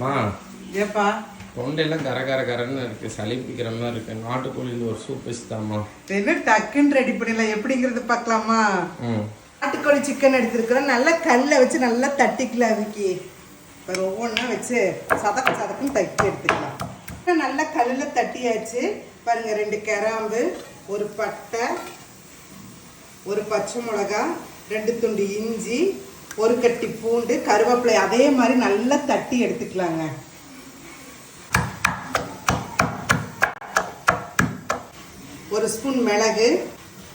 மா ஏப்பா தொண்டையெல்லாம் கர கர கரன்னு இருக்கு, சளி பிடிக்கிற மாதிரி இருக்கு. நாட்டுக்கோழியில் ஒரு சூப் வச்சுதாம்மா. என்ன டக்குன்னு ரெடி பண்ணிடலாம், எப்படிங்கிறது பார்க்கலாமா? ம், நாட்டுக்கோழி சிக்கன் எடுத்துருக்குறோம். நல்லா கல்லை வச்சு நல்லா தட்டிக்கலாம். அதுக்கு இப்போ ஒவ்வொன்றா வச்சு சதக்கு சதக்குன்னு தட்டி எடுத்துக்கலாம். நல்லா கல்லில் தட்டியாச்சு பாருங்க. 2 கிராம்பு, ஒரு பட்டை, ஒரு பச்சை மிளகா, 2 துண்டு இஞ்சி, ஒரு கட்டி பூண்டு, கருவேப்பிலை அதே மாதிரி நல்லா தட்டி எடுத்துக்கலாங்க. ஒரு ஸ்பூன் மிளகு,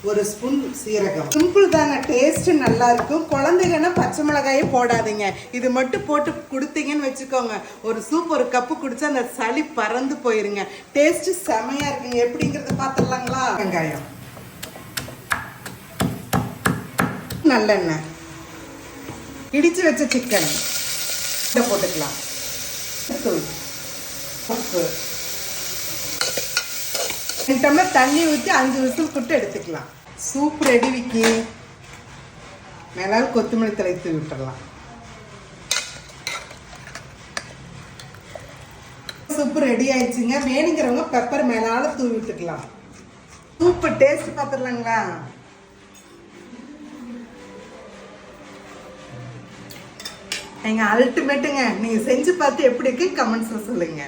ஒரு ஸ்பூன் சீரகம். சிம்பிள் தாங்க, டேஸ்ட் நல்லா இருக்கும். குழந்தைங்கன்னா பச்சை மிளகாயே போடாதீங்க, இது மட்டும் போட்டு கொடுத்தீங்கன்னு வச்சுக்கோங்க, ஒரு சூப் ஒரு கப்பு குடிச்சா அந்த சளி பறந்து போயிருங்க. டேஸ்ட் செமையா இருக்குங்க. எப்படிங்கிறத பார்த்துடலாங்களா? வெங்காயம், நல்லெண்ணெய், இடிச்சு வச்ச சிக்கன் போட்டுக்கலாம், உப்பு, 2 டம்ளர் தண்ணி ஊற்றி 5 விசில் போட்டு எடுத்துக்கலாம். Soup ready. விக்கி மேலால் கொத்தமல்லி தழை தூவி விட்டுடலாம். சூப்பு ரெடி ஆயிடுச்சுங்க. வேணுங்கிறவங்க பெப்பர் மேலால தூவி விட்டுக்கலாம். சூப்பு டேஸ்ட் பார்த்துடலாங்களா? எங்க அல்டிமேட்டுங்க. நீங்க செஞ்சு பார்த்து எப்படி இருக்கு கமெண்ட்ஸ்ல சொல்லுங்க.